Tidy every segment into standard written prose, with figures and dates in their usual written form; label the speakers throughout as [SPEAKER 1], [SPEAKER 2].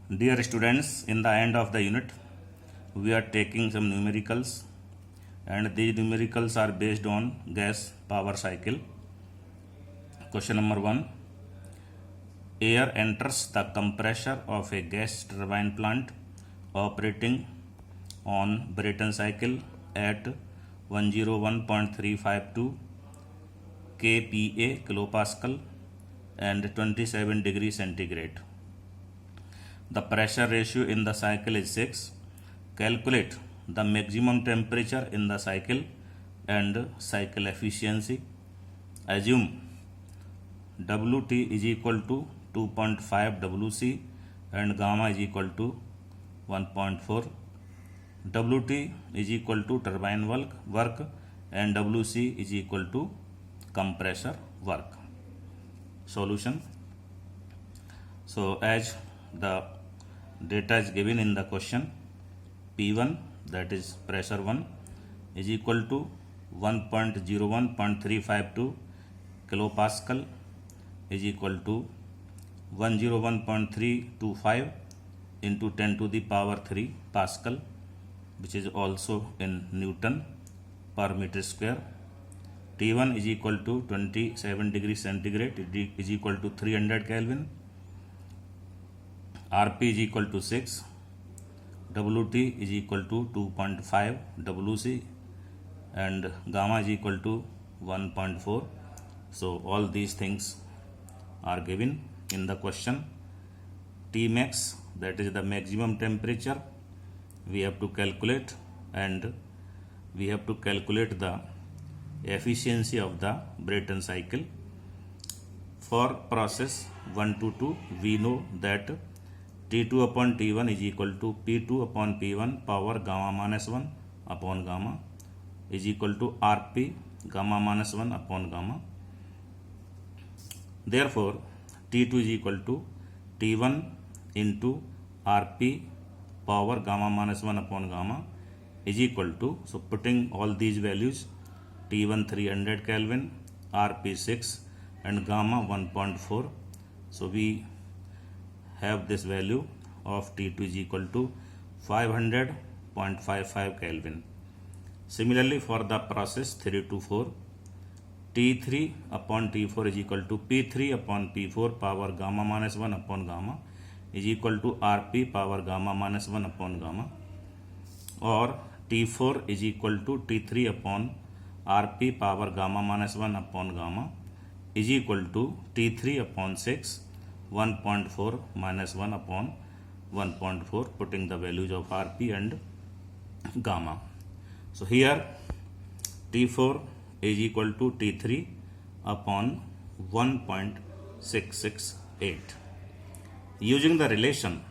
[SPEAKER 1] Dear students, in the end of the unit, we are taking some numericals, and these numericals are based on gas power cycle. Question number 1. Air enters the compressor of a gas turbine plant operating on Brayton cycle at 101.352 kPa kilopascal and 27 degrees centigrade. The pressure ratio in the cycle is 6. Calculate the maximum temperature in the cycle and cycle efficiency. Assume Wt is equal to 2.5 Wc and gamma is equal to 1.4. Wt is equal to turbine work and Wc is equal to compressor work. Solution. So as the data is given in the question, P1, that is pressure 1, is equal to 1.01.352 kilopascal is equal to 101.325 into 10 to the power 3 Pascal, which is also in Newton per meter square. T1 is equal to 27 degrees centigrade is equal to 300 Kelvin. Rp is equal to 6. Wt is equal to 2.5 Wc and gamma is equal to 1.4. So all these things are given in the question. Tmax, that is the maximum temperature, we have to calculate, and we have to calculate the efficiency of the Brayton cycle. For process 1 to 2, we know that T2 upon T1 is equal to P2 upon P1 power gamma minus 1 upon gamma is equal to Rp gamma minus 1 upon gamma. Therefore, T2 is equal to T1 into Rp power gamma minus 1 upon gamma is equal to, so putting all these values, T1 300 Kelvin, Rp 6 and gamma 1.4. So we have this value of T2 is equal to 500.55 Kelvin. Similarly, for the process 3 to 4, T3 upon T4 is equal to P3 upon P4 power gamma minus 1 upon gamma is equal to Rp power gamma minus 1 upon gamma, or T4 is equal to T3 upon Rp power gamma minus 1 upon gamma is equal to T3 upon 6 1.4 minus 1 upon 1.4, putting the values of Rp and gamma. So here T4 is equal to T3 upon 1.668. Using the relation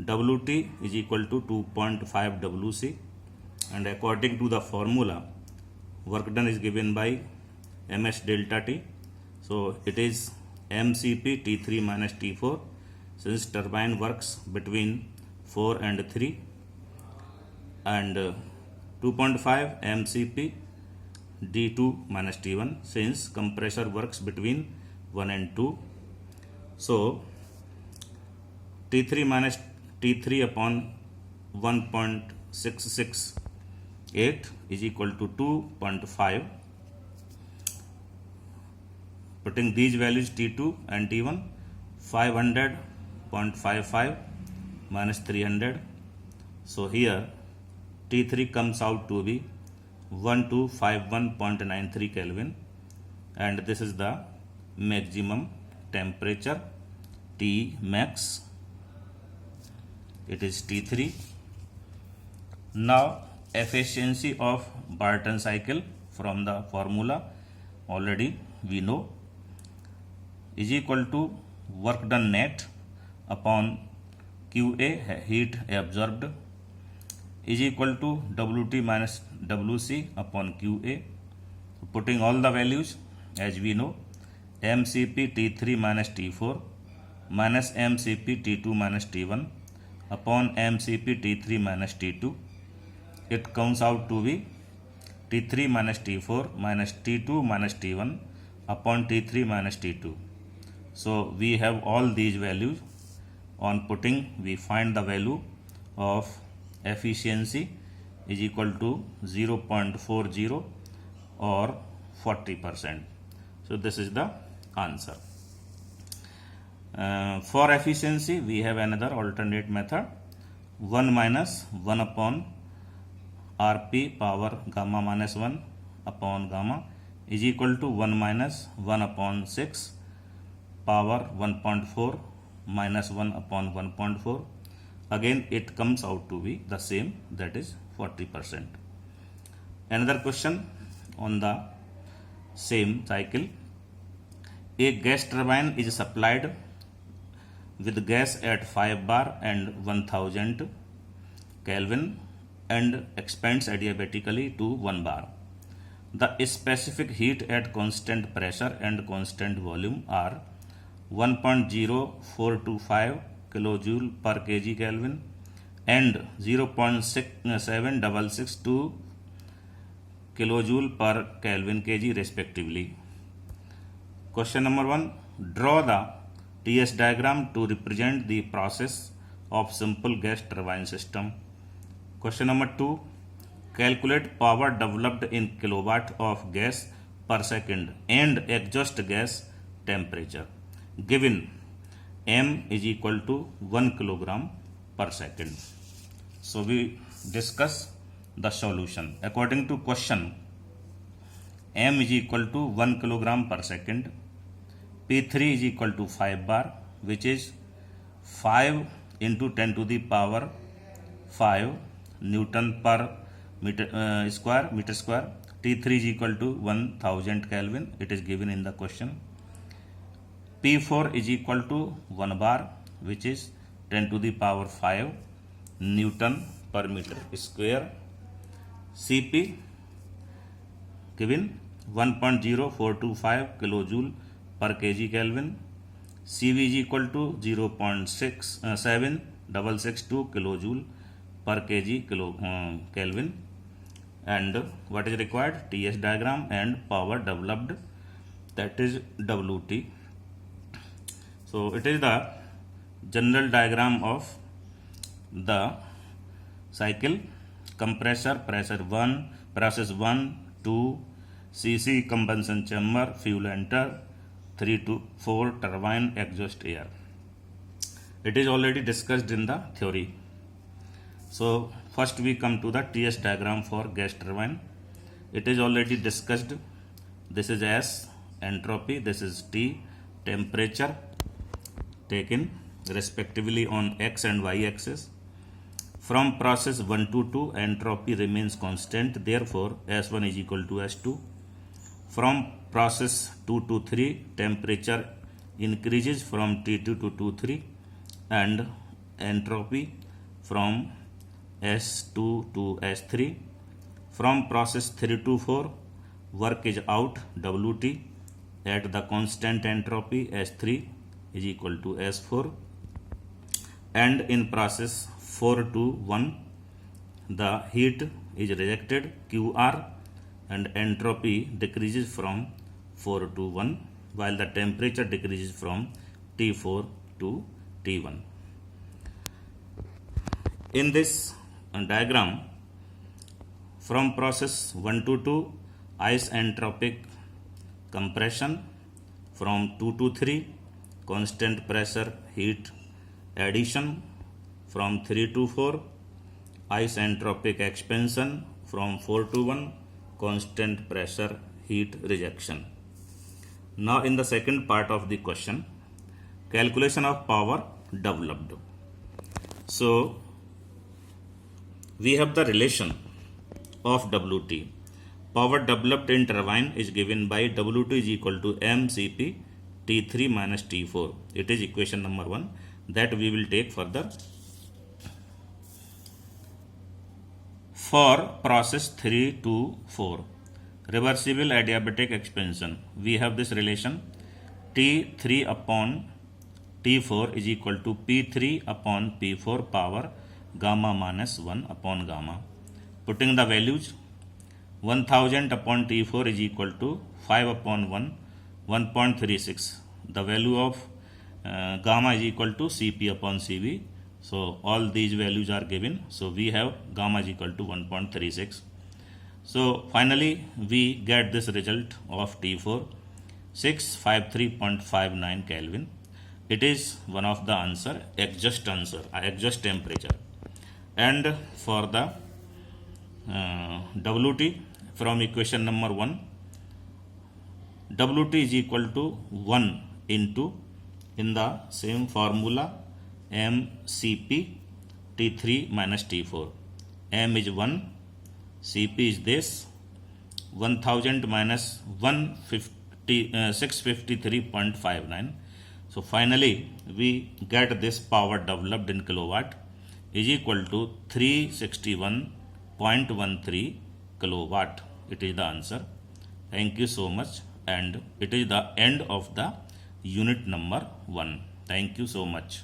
[SPEAKER 1] Wt is equal to 2.5 Wc, and according to the formula, work done is given by ms delta T. So it is mCp T3 minus T4, since turbine works between 4 and 3, and 2.5 mCp D2 minus T1, since compressor works between 1 and 2. So T3 minus T3 upon 1.668 is equal to 2.5. Putting these values T2 and T1, 500.55 minus 300. So here T3 comes out to be 1251.93 Kelvin, and this is the maximum temperature T max. It is T3. Now efficiency of Brayton cycle from the formula already we know is equal to work done net upon QA, heat absorbed, is equal to Wt minus Wc upon QA. Putting all the values as we know, mCp T3 minus T4 minus mCp T2 minus T1 upon mCp T3 minus T2, it comes out to be T3 minus T4 minus T2 minus T1 upon T3 minus T2. So we have all these values On putting, we find the value of efficiency is equal to 0.40 or 40%. So this is the answer. For efficiency, we have another alternate method. 1 minus 1 upon Rp power gamma minus 1 upon gamma is equal to 1 minus 1 upon 6 power 1.4 minus 1 upon 1.4. Again it comes out to be the same, that is 40%. Another question on the same cycle. A gas turbine is supplied with gas at 5 bar and 1000 Kelvin and expands adiabatically to 1 bar. The specific heat at constant pressure and constant volume are 1.0425 kilojoule per kg Kelvin and 0.6762 kilojoule per Kelvin kg respectively. Question number 1. Draw the TS diagram to represent the process of simple gas turbine system. Question number 2. Calculate power developed in kilowatt of gas per second and exhaust gas temperature. Given M is equal to 1 kilogram per second. So we discuss the solution. According to question, M is equal to 1 kilogram per second. P3 is equal to 5 bar, which is 5 into 10 to the power 5 Newton per meter square. T3 is equal to 1000 Kelvin. It is given in the question. P4 is equal to 1 bar, which is 10 to the power 5 Newton per meter square. Cp given 1.0425 kilojoule per kg Kelvin. Cv is equal to 0.7662 kilojoule per kg Kelvin. And what is required? TS diagram and power developed, that is Wt. So it is the general diagram of the cycle. Compressor, pressure 1, process 1, 2, CC combustion chamber, fuel enter, 3 to 4 turbine exhaust air. It is already discussed in the theory. So first we come to the TS diagram for gas turbine. It is already discussed. This is S, entropy, this is T, temperature taken respectively on X and Y axis. From process 1 to 2, entropy remains constant, therefore S1 is equal to S2. From process 2 to 3, temperature increases from T2 to T3 and entropy from S2 to S3. From process 3 to 4, work is out, Wt at the constant entropy S3 is equal to S4. And in process 4 to 1, the heat is rejected, Qr, and entropy decreases from 4 to 1, while the temperature decreases from T4 to T1. In this diagram, from process 1 to 2, isentropic compression. From 2 to 3, constant pressure heat addition. From 3 to 4, isentropic expansion. From 4 to 1, constant pressure heat rejection. Now in the second part of the question, calculation of power developed. So we have the relation of Wt. Power developed in turbine is given by Wt is equal to mCp T3 minus T4. It is equation number 1 that we will take further. For process 3 to 4, reversible adiabatic expansion, we have this relation T3 upon T4 is equal to P3 upon P4 power gamma minus 1 upon gamma. Putting the values, 1000 upon T4 is equal to 5 upon 1, 1.36. The value of gamma is equal to Cp upon Cv. So all these values are given. So we have gamma is equal to 1.36. So finally we get this result of T4 653.59 Kelvin. It is one of the answer, exhaust temperature. And for the Wt from equation number 1, Wt is equal to 1 into, in the same formula, mCp T3 minus T4. M is 1, Cp is this, 1000 minus 653.59. So finally we get this power developed in kilowatt is equal to 361.13 kilowatt. It is the answer. Thank you so much, and it is the end of the unit number 1. Thank you so much.